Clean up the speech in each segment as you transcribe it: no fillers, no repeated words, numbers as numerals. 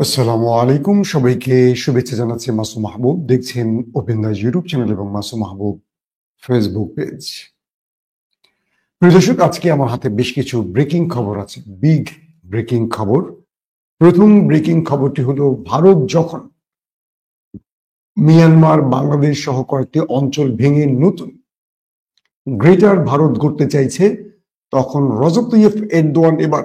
আসসালামু আলাইকুম, সবাইকে শুভেচ্ছা জানাচ্ছি। মাসুম মাহবুব দেখছেন ওপেন দ্য ইউটিউব চ্যানেল এবং মাসুম মাহবুব ফেসবুক পেজ। প্রিয় দর্শক, আজকে আমার হাতে বেশ কিছু ব্রেকিং খবর আছে, বিগ ব্রেকিং খবর। প্রথম ব্রেকিং খবরটি হলো, ভারত যখন মিয়ানমার, বাংলাদেশ সহ কয়েকটি অঞ্চল ভেঙে নতুন গ্রেটার ভারত গড়তে চাইছে, তখন রজব তাইয়্যিব এরদোয়ান এবার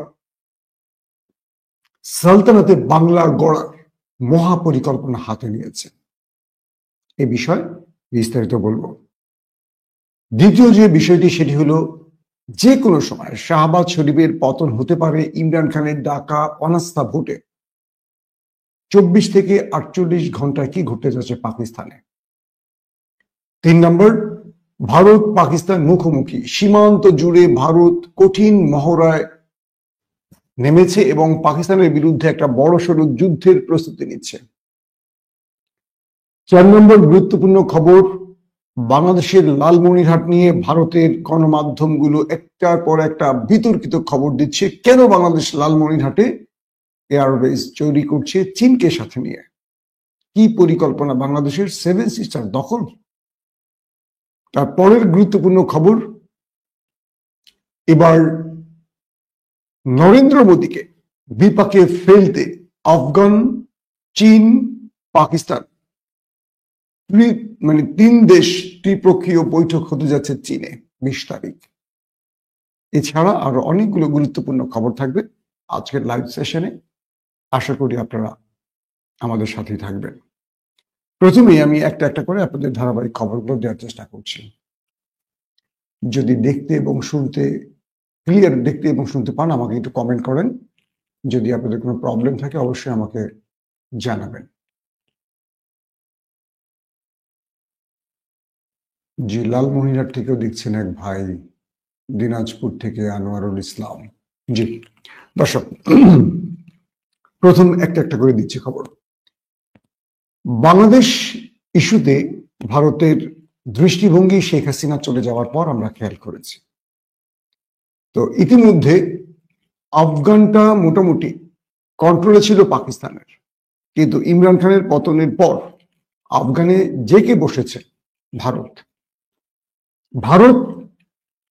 সালতানাতে বাংলা গড়ার মহাপরিকল্পনা হাতে নিয়েছে। এ বিষয়ে বিস্তারিত বলবো। দ্বিতীয় যে বিষয়টি, সেটি হলো, যে কোনো সময় শাহবাজ শরীফের পতন হতে পারে ইমরান খানের ডাকা অনাস্থা ভোটে। 24 থেকে 48 ঘন্টায় কি ঘটতে যাচ্ছে পাকিস্তানে। 3 নম্বর, ভারত পাকিস্তান মুখোমুখি, সীমান্ত জুড়ে ভারত কঠিন মহড়ায় নেমেছে এবং পাকিস্তানের বিরুদ্ধে একটা বড়সড় যুদ্ধের প্রস্তুতি নিচ্ছে। 4 নম্বর গুরুত্বপূর্ণ খবর, বাংলাদেশের লালমনিরহাট নিয়ে ভারতের গণমাধ্যমগুলো একটার পর একটা বিতর্কিত খবর দিচ্ছে। কেন বাংলাদেশ লালমনিরহাটে এয়ারবেস তৈরি করছে চীনকে সাথে নিয়ে? কি পরিকল্পনা বাংলাদেশের? 7 সিস্টার দখল? তারপরের গুরুত্বপূর্ণ খবর, এবার নরেন্দ্র মোদীকে বিপাকে ফেলতে আফগান, চীন, পাকিস্তান মানে 3 দেশ ত্রিপক্ষীয় বৈঠক হতে যাচ্ছে চীনে 20 তারিখ। এছাড়া আরো অনেকগুলো গুরুত্বপূর্ণ খবর থাকবে আজকের লাইভ সেশনে। আশা করি আপনারা আমাদের সাথেই থাকবেন। প্রথমেই আমি একটা একটা করে আপনাদের ধারাবাহিক খবরগুলো দেওয়ার চেষ্টা করছি। যদি দেখতে এবং শুনতে ক্লিয়ার দেখতে এবং শুনতে পান, আমাকে একটু কমেন্ট করেন। যদি আপনাদের কোনো প্রবলেম থাকে অবশ্যই আমাকে জানাবেন। জি, লালমনিরহাট থেকেও দেখছেন এক ভাই, দিনাজপুর থেকে আনোয়ারুল ইসলাম। জি দর্শক, প্রথম একটা একটা করে দিচ্ছি খবর। বাংলাদেশ ইস্যুতে ভারতের দৃষ্টিভঙ্গি শেখ হাসিনা চলে যাওয়ার পর আমরা খেয়াল করেছি। তো ইতিমধ্যে আফগানটা মোটামুটি কন্ট্রোলে ছিল পাকিস্তানের, কিন্তু ইমরান খানের পতনের পর আফগানে জেকে বসেছে ভারত। ভারত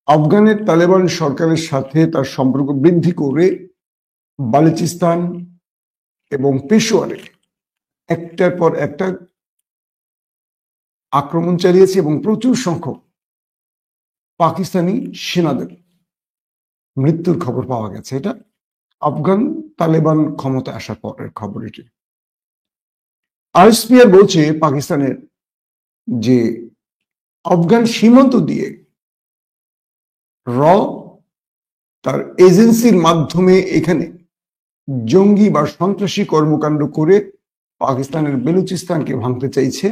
আফগানের তালেবান সরকারের সাথে তার সম্পর্ক বৃদ্ধি করে বালুচিস্তান এবং পেশোয়ারে একটার পর একটা আক্রমণ চালিয়েছে এবং প্রচুর সংখ্যক পাকিস্তানি সেনাদের মৃত্যুর খবর পাওয়া গেছে। এটা আফগান তালেবান ক্ষমতায় আসার পরের খবর। এটি আইএসপিআর বলছে পাকিস্তানের যে আফগান সীমান্ত দিয়ে তার এজেন্সির মাধ্যমে এখানে জঙ্গি বা সন্ত্রাসী কর্মকাণ্ড করে পাকিস্তানের বেলুচিস্তানকে ভাঙতে চাইছে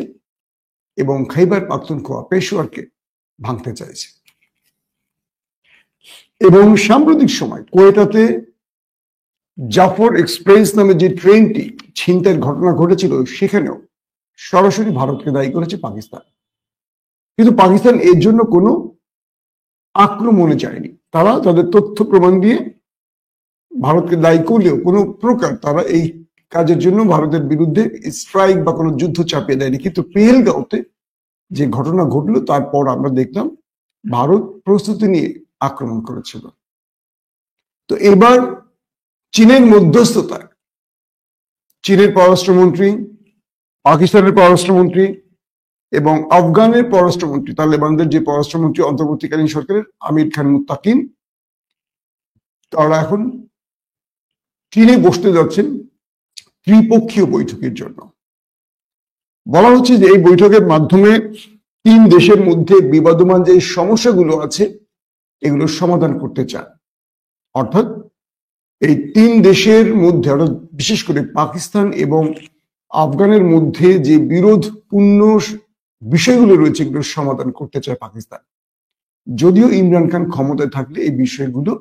এবং খাইবার পাখতুনখোয়া পেশোয়ারকে ভাঙতে চাইছে। এবং সাম্প্রতিক সময় কোয়েটাতে জাফর এক্সপ্রেস নামে যে ট্রেনটি ছিনতাইয়ের ঘটনা ঘটেছিল, সেখানেও সরাসরি ভারতকে দায়ী করেছে পাকিস্তান। কিন্তু পাকিস্তান এর জন্য কোনো আক্রমণে চায়নি। তারা তাদের তথ্য প্রমাণ দিয়ে ভারতকে দায়ী করলেও কোনো প্রকার তারা এই কাজের জন্য ভারতের বিরুদ্ধে স্ট্রাইক বা কোনো যুদ্ধ চাপিয়ে দেয়নি। কিন্তু পেহেলগাঁওতে যে ঘটনা ঘটলো তারপর আমরা দেখলাম ভারত প্রস্তুতি নিয়ে আক্রমণ করেছিল। তো এবার চীনের মধ্যস্থতায় চীনের পররাষ্ট্রমন্ত্রী, পাকিস্তানের পররাষ্ট্রমন্ত্রী এবং আফগানের পররাষ্ট্রমন্ত্রী, তালেবানদের যে পররাষ্ট্রমন্ত্রী অন্তর্বর্তীকালীন সরকারের আমির খান মুত্তাকিন, তারা এখন চীনে বসতে যাচ্ছেন ত্রিপক্ষীয় বৈঠকের জন্য। বলা হচ্ছে যে এই বৈঠকের মাধ্যমে 3 দেশের মধ্যে বিবাদমান যে সমস্যাগুলো আছে এগুলোর সমাধান করতে চান। অর্থাৎ এই 3 দেশের মধ্যে, অর্থাৎ বিশেষ করে পাকিস্তান এবং আফগানের মধ্যে যে বিরোধপূর্ণ বিষয়গুলো রয়েছে এগুলোর সমাধান করতে চায় পাকিস্তান। যদিও ইমরান খান ক্ষমতায় থাকলে এই বিষয়গুলো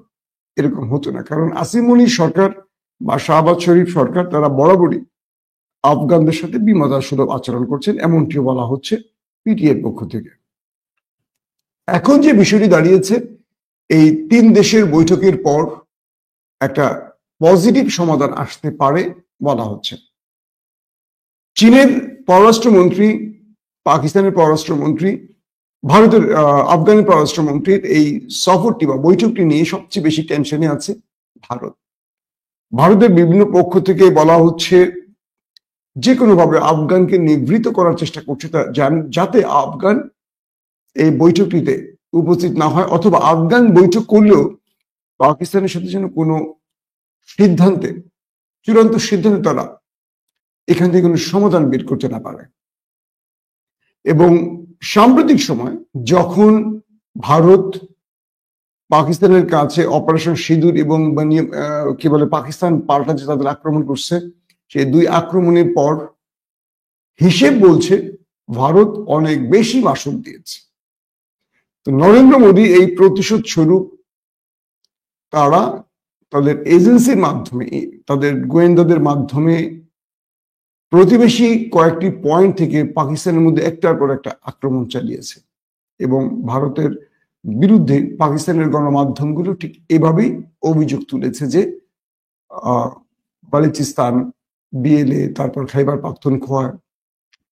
এরকম হতো না, কারণ আসিম মনির সরকার বা শাহবাজ শরীফ সরকার তারা বরাবরই আফগানদের সাথে বিমাদাসুলভ আচরণ করছেন, এমনটিও বলা হচ্ছে পিটিআইয়ের পক্ষ থেকে। এখন যে বিষয়টি দাঁড়িয়েছে, এই 3 দেশের বৈঠকের পর একটা পজিটিভ সমাধান আসতে পারে বলা হচ্ছে। চীনের পররাষ্ট্রমন্ত্রী, পাকিস্তানের পররাষ্ট্রমন্ত্রী, ভারতের আফগানের পররাষ্ট্রমন্ত্রীর এই সফরটি বা বৈঠকটি নিয়ে সবচেয়ে বেশি টেনশনে আছে ভারত। ভারতের বিভিন্ন পক্ষ থেকে বলা হচ্ছে যে কোনোভাবে আফগানকে নিবৃত করার চেষ্টা করছে, যাতে আফগান এই বৈঠকটিতে উপস্থিত না হয়, অথবা আফগান বৈঠক করলেও পাকিস্তানের সাথে যেন কোনো সিদ্ধান্তে, চূড়ান্ত সিদ্ধান্তে তারা এখান থেকে কোনো সমাধান বের করতে না পারে। এবং সাম্প্রতিক সময় যখন ভারত পাকিস্তানের কাছে অপারেশন সিঁদুর এবং কি বলে পাকিস্তান পাল্টা যে তাদের আক্রমণ করছে, সেই দুই আক্রমণের পর হিসেব বলছে ভারত অনেক বেশি মাসুল দিয়েছে। তো নরেন্দ্র মোদী এই প্রতিশোধ স্বরূপ তারা তাদের এজেন্সির মাধ্যমে, তাদের গোয়েন্দাদের মাধ্যমে প্রতিবেশী কয়েকটি পয়েন্ট থেকে পাকিস্তানের মধ্যে একটার পর একটা আক্রমণ চালিয়েছে। এবং ভারতের বিরুদ্ধে পাকিস্তানের গণমাধ্যমগুলো ঠিক এভাবেই অভিযোগ তুলেছে যে বালুচিস্তান, বিএলএ, তারপর খাইবার পাখতুনখোয়া,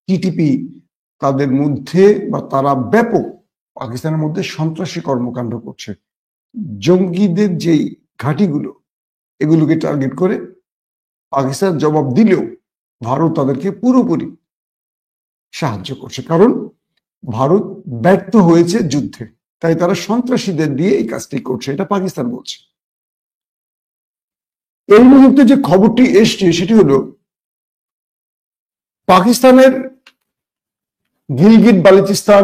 টিটিপি, তাদের মধ্যে বা তারা ব্যাপক পাকিস্তানের মধ্যে সন্ত্রাসী কর্মকাণ্ড করছে। জঙ্গিদের যেই ঘাঁটিগুলো, এগুলোকে টার্গেট করে পাকিস্তান জবাব দিলেও ভারত তাদেরকে পুরোপুরি সাহায্য করছে, কারণ ভারত ব্যর্থ হয়েছে যুদ্ধে, তাই তারা সন্ত্রাসীদের দিয়ে এই কাজটি করছে, এটা পাকিস্তান বলছে। এই মুহূর্তে যে খবরটি এসছে সেটি হলো পাকিস্তানের গিলগিট বালুচিস্তান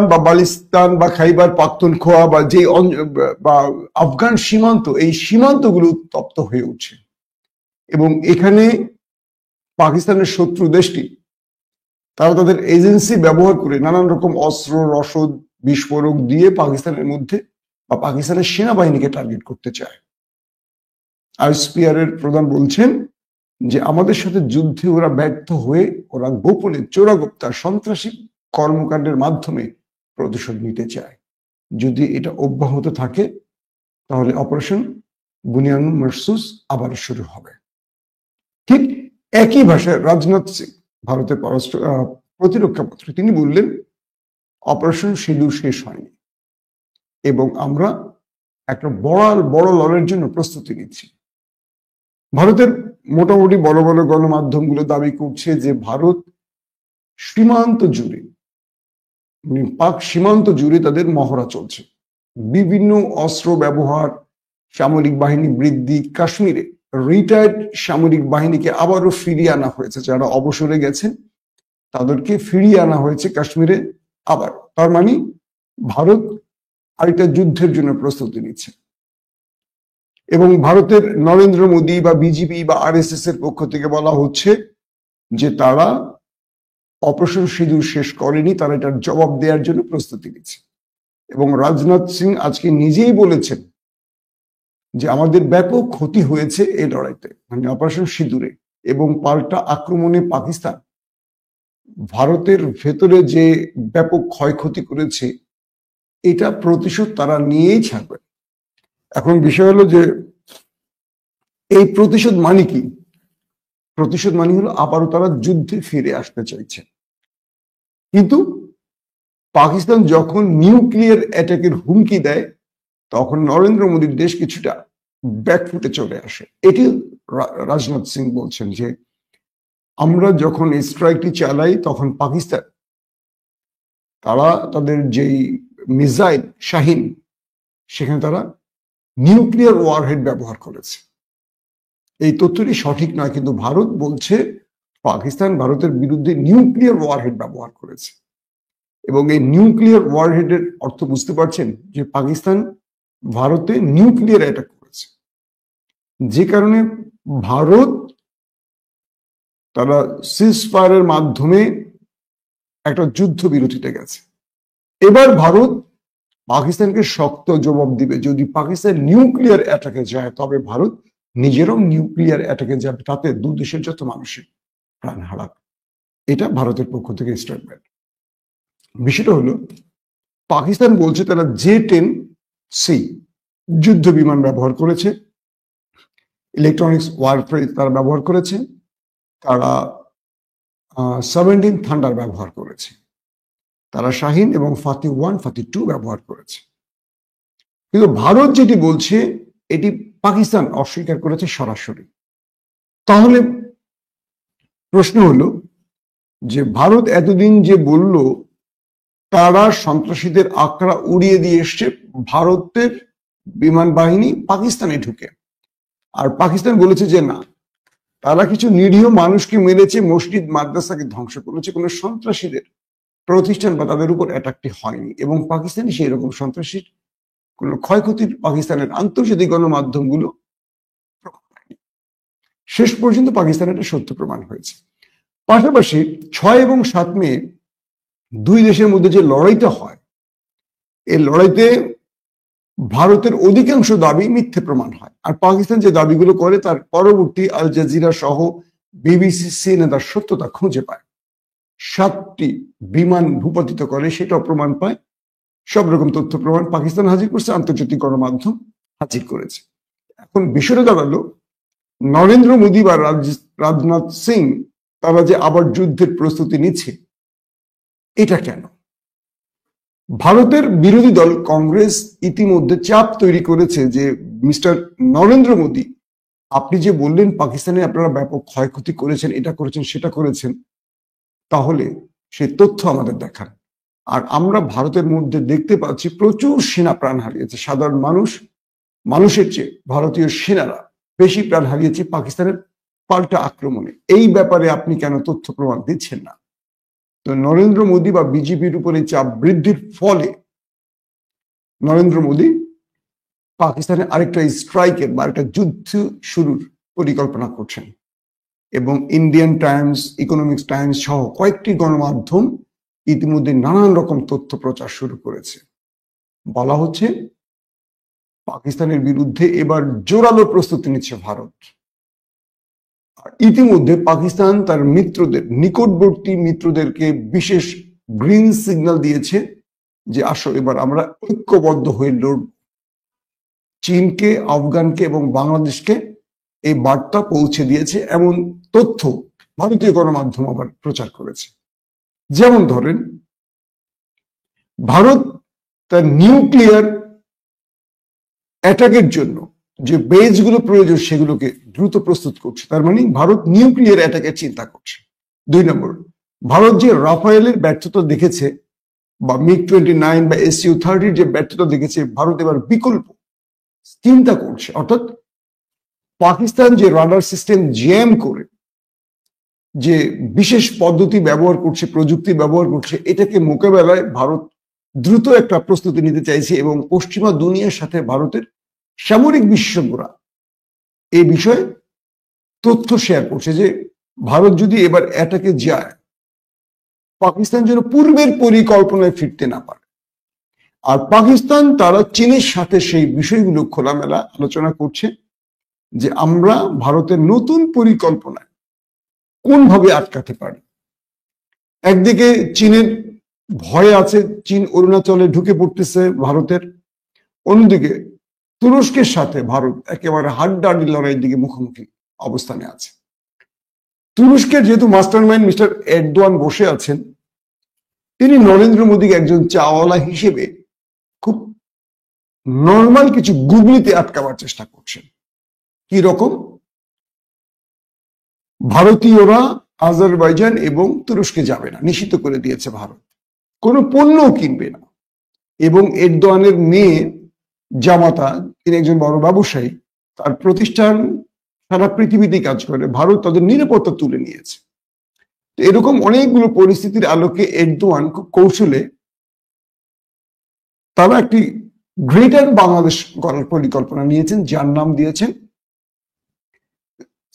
বা খাইবার পাখতুনখোয়া বা যে বা আফগান সীমান্ত, এই সীমান্তগুলো উত্তপ্ত হয়ে উঠছে। এবং এখানে পাকিস্তানের শত্রু দেশটি তারা তাদের এজেন্সি ব্যবহার করে নানান রকম অস্ত্র, রসদ, বিস্ফোরক দিয়ে পাকিস্তানের মধ্যে বা পাকিস্তানের সেনাবাহিনীকে টার্গেট করতে চায়। আইএসপিআর এর প্রধান বলছেন যে আমাদের সাথে যুদ্ধে ওরা ব্যর্থ হয়ে ওরা গোপনে চোরাগোপ্তা সন্ত্রাসী কর্মকাণ্ডের মাধ্যমে প্রতিশোধ নিতে চায়। যদি এটা অব্যাহত থাকে তাহলে অপারেশন বুনিয়ানুল মারসুস আবার শুরু হবে। ঠিক একই ভাষায় রাজনাথ সিং, ভারতের প্রতিরক্ষা মন্ত্রী, তিনি বললেন অপারেশন সিঁদুর শেষ হয়নি এবং আমরা একটা বড় লড়াইয়ের জন্য প্রস্তুতি নিচ্ছি। ভারতের মোটামুটি বড় বড় গণমাধ্যমগুলো দাবি করছে যে ভারত সীমান্ত জুড়ে, পাক সীমান্ত জুড়ে তাদের মহড়া চলছে, বিভিন্ন অস্ত্র ব্যবহার, সামরিক বাহিনী বৃদ্ধি, কাশ্মীরে রিটায়ার্ড সামরিক বাহিনীকে আবারও ফিরিয়ে আনা হয়েছে, যারা অবসরে গেছেন তাদেরকে ফিরিয়ে আনা হয়েছে কাশ্মীরে আবার। তার মানে ভারত আরেকটা যুদ্ধের জন্য প্রস্তুতি নিচ্ছে। এবং ভারতের নরেন্দ্র মোদী বা বিজেপি বা আরএসএস এর পক্ষ থেকে বলা হচ্ছে যে তারা অপারেশন সিঁদুর শেষ করেনি, তারা এটার জবাব দেওয়ার জন্য প্রস্তুতি নিচ্ছে। এবং রাজনাথ সিং আজকে নিজেই বলেছেন যে আমাদের ব্যাপক ক্ষতি হয়েছে এই লড়াইতে, মানে অপারেশন সিঁদুরে, এবং পাল্টা আক্রমণে পাকিস্তান ভারতের ভেতরে যে ব্যাপক ক্ষয়ক্ষতি করেছে এটা প্রতিশোধ তারা নিয়েই ছাড়বে। এখন বিষয় হলো যে এই প্রতিশোধ মানে কি? প্রতিশোধ মানে হলো আবারও তারা যুদ্ধে ফিরে আসতে চাইছে। কিন্তু পাকিস্তান যখন নিউক্লিয়ার অ্যাটাকের হুমকি দেয় তখন নরেন্দ্র মোদীর দেশ কিছুটা ব্যাকফুটে চলে আসে। এটি রাজনাথ সিং বলছেন যে আমরা যখন এই স্ট্রাইকটি চালাই তখন পাকিস্তান তারা তাদের যেই মিসাইল শাহিন, সেখানে তারা নিউক্লিয়ার ওয়ারহেড ব্যবহার করেছে। এই তথ্যটি সঠিক নয়, কিন্তু ভারত বলছে পাকিস্তান ভারতের বিরুদ্ধে নিউক্লিয়ার ওয়ারহেড ব্যবহার করেছে। এবং এই নিউক্লিয়ার ওয়ারহেডের অর্থ বুঝতে পারছেন যে পাকিস্তান ভারতে নিউক্লিয়ার অ্যাটাক করেছে, যে কারণে ভারত তারা সিজফায়ারের মাধ্যমে একটা যুদ্ধবিরতিতে গেছে। এবার ভারত পাকিস্তানকে শক্ত জবাব দিবে। যদি পাকিস্তান নিউক্লিয়ার অ্যাটাকে যায় তবে ভারত নিজেরাও নিউক্লিয়ার অ্যাটাকে যাবে, তাতে দু দেশের যত মানুষের প্রাণ হারাবে। এটা ভারতের পক্ষ থেকে স্টেটমেন্ট। বিষয়টা হলো পাকিস্তান বলছে তারা J-10C যুদ্ধ বিমান ব্যবহার করেছে, ইলেকট্রনিক্স ওয়ারফেয়ার তারা ব্যবহার করেছে, তারা 17 থান্ডার ব্যবহার করেছে, তারা শাহিন এবং ফাতি 1 ফাতি 2 ব্যবহার করেছে। কিন্তু ভারত যেটি বলছে এটি পাকিস্তান অস্বীকার করেছে সরাসরি। তাহলে প্রশ্ন হলো যে ভারত এতদিন যে বলল তারা সন্ত্রাসীদের আঁকড়া উড়িয়ে দিয়ে এসছে ভারতের বিমান বাহিনী পাকিস্তানে ঢুকে, আর পাকিস্তান বলেছে যে না, তারা কিছু নিরীহ মানুষকে মেরেছে, মসজিদ মাদ্রাসাকে ধ্বংস করেছে, কোনো সন্ত্রাসীদের প্রতিষ্ঠান বা তাদের উপর অ্যাটাকটি হয়নি, এবং পাকিস্তানি সেই রকম সন্ত্রাসীর কোনো ক্ষয়ক্ষতির পাকিস্তানের আন্তর্জাতিক গণমাধ্যমগুলো শেষ পর্যন্ত পাকিস্তানের এটা সত্য প্রমাণ হয়েছে। পাশাপাশি 6 এবং 7 মে দুই দেশের মধ্যে যে লড়াইটা হয়, এই লড়াইতে ভারতের অধিকাংশ দাবি মিথ্যে প্রমাণ হয়, আর পাকিস্তান যে দাবিগুলো করে তার পরবর্তী আল জাজিরা সহ বিবিসি সিএনএ তার সত্যতা খুঁজে পায়। 7টি বিমান ভূপাতিত করে সেটাও প্রমাণ পায়, সব রকম তথ্য প্রমাণ পাকিস্তান হাজির করছে, আন্তর্জাতিক গণমাধ্যম হাজির করেছে। এখন বিষয়টা দাঁড়ালো নরেন্দ্র মোদী বা রাজনাথ সিং তারা যে আবার যুদ্ধের প্রস্তুতি নিচ্ছে, এটা কেন? ভারতের বিরোধী দল কংগ্রেস ইতিমধ্যে চাপ তৈরি করেছে যে মিস্টার নরেন্দ্র মোদী, আপনি যে বললেন পাকিস্তানে আপনারা ব্যাপক ক্ষয়ক্ষতি করেছেন, এটা করেছেন সেটা করেছেন, তাহলে সে তথ্য আমাদের দেখান। আর আমরা ভারতের মধ্যে দেখতে পাচ্ছি প্রচুর সেনা প্রাণ হারিয়েছে, সাধারণ মানুষের চেয়ে ভারতীয় সেনারা বেশি প্রাণ হারিয়েছে পাকিস্তানের পাল্টা আক্রমণে। এই ব্যাপারে আপনি কেন তথ্য প্রমাণ দিচ্ছেন না? তো নরেন্দ্র মোদী বা বিজেপির উপরে চাপ বৃদ্ধির ফলে নরেন্দ্র মোদী পাকিস্তানে আরেকটা স্ট্রাইকের বা আরেকটা যুদ্ধ শুরুর পরিকল্পনা করছেন, এবং ইন্ডিয়ান টাইমস, ইকোনমিক্স টাইমস সহ কয়েকটি গণমাধ্যম ইতিমধ্যে নানান রকম তথ্য প্রচার শুরু করেছে। বলা হচ্ছে পাকিস্তানের বিরুদ্ধে এবার জোরালো প্রস্তুতি নিচ্ছে ভারত। আর ইতিমধ্যে পাকিস্তান তার মিত্রদের, নিকটবর্তী মিত্রদেরকে বিশেষ গ্রিন সিগন্যাল দিয়েছে যে আসো এবার আমরা ঐক্যবদ্ধ হয়ে লড়ব। চীনকে, আফগানকে এবং বাংলাদেশকে এই বার্তা পৌঁছে দিয়েছে, এমন তথ্য ভারতীয় গণমাধ্যম আবার প্রচার করেছে। যেমন ধরেন, ভারত তার নিউক্লিয়ার অ্যাটাকের জন্য যে বেজগুলো প্রয়োজন সেগুলোকে দ্রুত প্রস্তুত করছে, তার মানে ভারত নিউক্লিয়ার অ্যাটাকের চিন্তা করছে। 2 নম্বর, ভারত যে রাফায়েলের ব্যর্থতা দেখেছে বা MiG-29 বা Su-30 যে ব্যর্থতা দেখেছে, ভারত এবার বিকল্প চিন্তা করছে। অর্থাৎ পাকিস্তান যে রাডার সিস্টেম জ্যাম করে যে বিশেষ পদ্ধতি ব্যবহার করছে, প্রযুক্তি ব্যবহার করছে, এটাকে মোকাবেলায় ভারত দ্রুত একটা প্রস্তুতি নিতে চাইছে, এবং পশ্চিমা দুনিয়ার সাথে ভারতের সামরিক বিশেষজ্ঞরা এই বিষয়ে তথ্য শেয়ার করছে যে ভারত যদি এবার অ্যাটাকে যায়, পাকিস্তান যেন পূর্বের পরিকল্পনায় ফিরতে না পারে। আর পাকিস্তান তারা চীনের সাথে সেই বিষয়গুলো খোলামেলা আলোচনা করছে যে আমরা ভারতের নতুন পরিকল্পনায় কোনভাবে আটকাতে পারি। একদিকে চীনের ভয় আছে, চীন অরুণাচলে ঢুকে পড়তেছে ভারতের, অন্যদিকে তুরস্কের সাথে ভারত একেবারে হাড্ডাহাড্ডি লড়াইয়ের দিকে মুখোমুখি অবস্থানে আছে। তুরস্কের যেহেতু মাস্টারমাইন্ড মিস্টার এরদোয়ান বসে আছেন, তিনি নরেন্দ্র মোদীকে একজন চাওয়ালা হিসেবে খুব নর্মাল কিছু গুগলিতে আটকাবার চেষ্টা করছেন। কি রকম? ভারতীয়রা আজারবাইজান এবং তুরস্কে যাবে না, নিষিদ্ধ করে দিয়েছে ভারত, কোনো পণ্যও কিনবে না। এবং এরদোয়ানের মেয়ে জামাতা, তিনি একজন বড় ব্যবসায়ী, তার প্রতিষ্ঠান সারা পৃথিবীতে কাজ করে, ভারত তাদের নিরাপত্তা তুলে নিয়েছে। তো এরকম অনেকগুলো পরিস্থিতির আলোকে এরদোয়ান খুব কৌশলে তারা একটি গ্রেটার বাংলাদেশ গড়ার পরিকল্পনা নিয়েছেন, যার নাম দিয়েছেন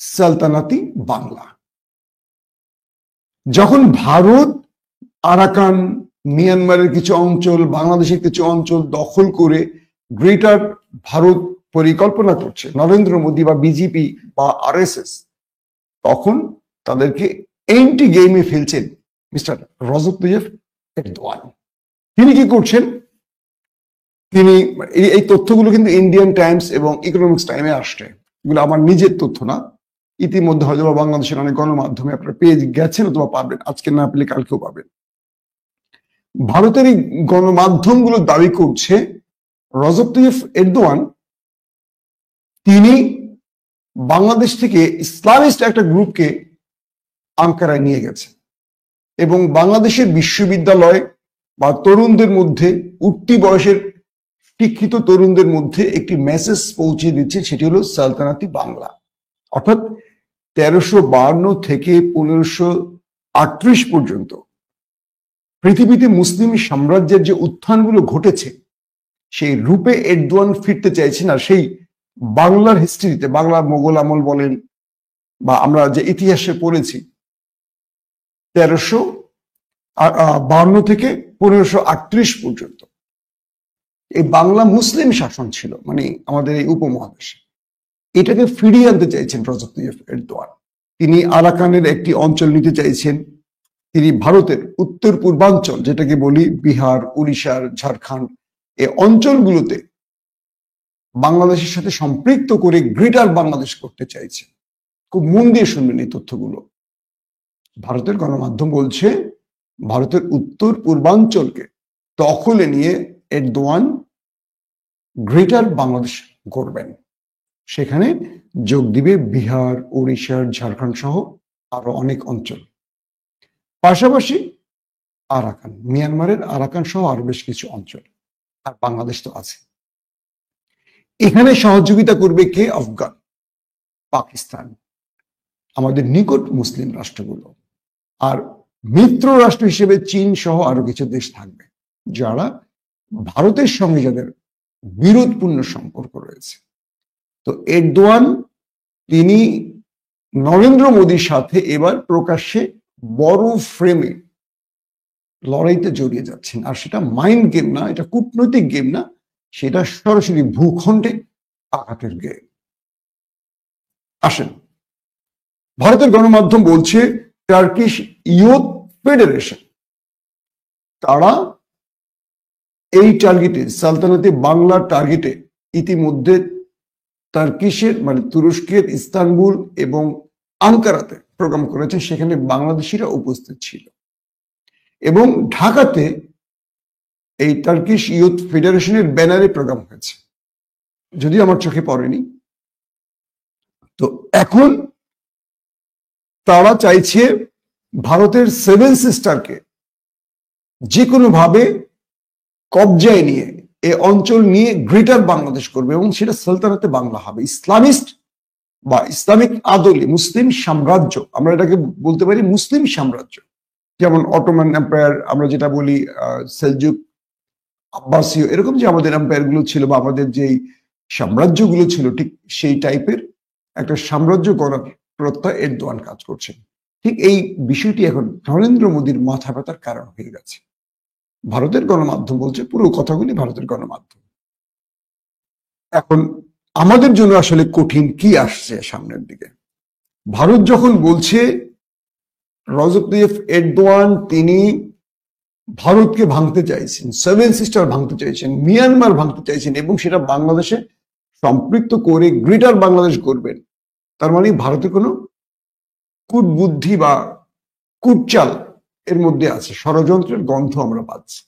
সালতানাতি বাংলা। যখন ভারত আরাকান, মিয়ানমারের কিছু অঞ্চল, বাংলাদেশের কিছু অঞ্চল দখল করে গ্রেটার ভারত পরিকল্পনা করছে নরেন্দ্র মোদী বা বিজেপি বা RSS, তখন তাদেরকে এন্টি গেমে ফেলছেন মিস্টার রজব তৈয়ব এরদোয়ান। তিনি কি করছেন? তিনি এই তথ্যগুলো কিন্তু ইন্ডিয়ান টাইমস এবং ইকোনমিক্স টাইমে আসছে, এগুলো আমার নিজের তথ্য না, ইতিমধ্যে হয়তো বা বাংলাদেশের অনেক গণমাধ্যমে আপনারা পেয়ে গেছেন অথবা পাবেন, আজকে না পেলে কালকেও পাবেন। ভারতের এই গণমাধ্যমগুলো দাবি করছে রজব তাইয়্যিপ এরদোয়ান তিনি বাংলাদেশ থেকে ইসলামিস্ট একটা গ্রুপকে আঙ্কারায় নিয়ে গেছে এবং বাংলাদেশের বিশ্ববিদ্যালয় বা তরুণদের মধ্যে, উঠতি বয়সের শিক্ষিত তরুণদের মধ্যে একটি মেসেজ পৌঁছে দিচ্ছে, সেটি হলো সালতানাতি বাংলা। অর্থাৎ 1352 থেকে 1538 পর্যন্ত পৃথিবীতে মুসলিম সাম্রাজ্যের যে উত্থানগুলো ঘটেছে সেই রূপে এরদোয়ান ফিরতে চাইছেন। আর সেই বাংলার হিস্ট্রিতে, বাংলা মোগল আমল বলেন বা আমরা যে ইতিহাসে পড়েছি 1352 থেকে 1538 পর্যন্ত এই বাংলা মুসলিম শাসন ছিল, মানে আমাদের এই উপমহাদেশে। এটাকে ফিরিয়ে আনতে চাইছেন রজব তাইয়্যিপ এরদোয়ান। তিনি আরাকানের একটি অঞ্চল নিতে চাইছেন। তিনি ভারতের উত্তর পূর্বাঞ্চল, যেটাকে বলি বিহার, উড়িষ্যার, ঝাড়খণ্ড, এই অঞ্চলগুলোতে বাংলাদেশের সাথে সম্পৃক্ত করে গ্রেটার বাংলাদেশ করতে চাইছে। খুব মন দিয়ে শুনবেন এই তথ্যগুলো। ভারতের গণমাধ্যম বলছে ভারতের উত্তর পূর্বাঞ্চলকে দখলে নিয়ে এরদোয়ান গ্রেটার বাংলাদেশ করবেন। সেখানে যোগ দিবে বিহার, উড়িষ্যার, ঝাড়খণ্ড সহ আরো অনেক অঞ্চল। পাশাপাশি আরাকান, মিয়ানমারের আরাকান সহ আরো বেশ কিছু অঞ্চল, আর বাংলাদেশ তো আছে। এখানে সহযোগিতা করবে কে? আফগান, পাকিস্তান, আমাদের নিকট মুসলিম রাষ্ট্রগুলো। আর মিত্র রাষ্ট্র হিসেবে চীন সহ আরো কিছু দেশ থাকবে, যারা ভারতের সঙ্গে যাদের বিরোধপূর্ণ সম্পর্ক রয়েছে। তো এরদোয়ান তিনি নরেন্দ্র মোদীর সাথে এবার প্রকাশ্যে বড় ফ্রেমে লড়াইতে জড়িয়ে যাচ্ছেন। আর সেটা মাইন্ড গেম না, এটা কূটনৈতিক গেম না, সেটা সরাসরি ভূখণ্ডে আঘাতের গেম। আসেন, ভারতের গণমাধ্যম বলছে টার্কিশ ইয়ুথ ফেডারেশন তারা এই টার্গেটে, সালতানাতে বাংলা টার্গেটে ইতিমধ্যে টার্কিশের মানে তুরস্কের ইস্তানবুল এবং আঙ্কারাতে প্রোগ্রাম করেছে। সেখানে বাংলাদেশিরা উপস্থিত ছিল এবং ঢাকাতে এই টার্কিশ ইয়ুথ ফেডারেশনের ব্যানারে প্রোগ্রাম হয়েছে, যদিও আমার চোখে পড়েনি। তো এখন তারা চাইছে ভারতের 7 সিস্টারকে যে কোনো ভাবে কবজায় নিয়ে এই অঞ্চল নিয়ে গ্রেটার বাংলাদেশ করবে এবং সেটা সালতানাতে বাংলা হবে। ইসলামিস্ট বা ইসলামিক আদলে মুসলিম সাম্রাজ্য, আমরা এটাকে বলতে পারি মুসলিম সাম্রাজ্য, যেমন অটোমান এম্পায়ার, আমরা যেটা বলি সেলজুক, আব্বাসীয়, এরকম যে আমাদের এম্পায়ার গুলো ছিল বা আমাদের যেই সাম্রাজ্যগুলো ছিল, ঠিক সেই টাইপের একটা সাম্রাজ্য গড়ার প্রত্যয় এরদোয়ান কাজ করছেন। ঠিক এই বিষয়টি এখন নরেন্দ্র মোদীর মাথা ব্যথার কারণ হয়ে গেছে। ভারতের গণমাধ্যম বলছে, পুরো কথাগুলি ভারতের গণমাধ্যম। এখন আমাদের জন্য আসলে কঠিন কি আসছে সামনের দিকে। ভারত যখন বলছে রজব তাইয়্যিপ এরদোয়ান তিনি ভারতকে ভাঙতে চাইছেন, 7 সিস্টার ভাঙতে চাইছেন, মিয়ানমার ভাঙতে চাইছেন এবং সেটা বাংলাদেশে সম্পৃক্ত করে গ্রেটার বাংলাদেশ করবেন, তার মানে ভারতের কোনো কূটবুদ্ধি বা কূটচাল এর মধ্যে আছে, ষড়যন্ত্রের গন্ধ আমরা পাচ্ছি।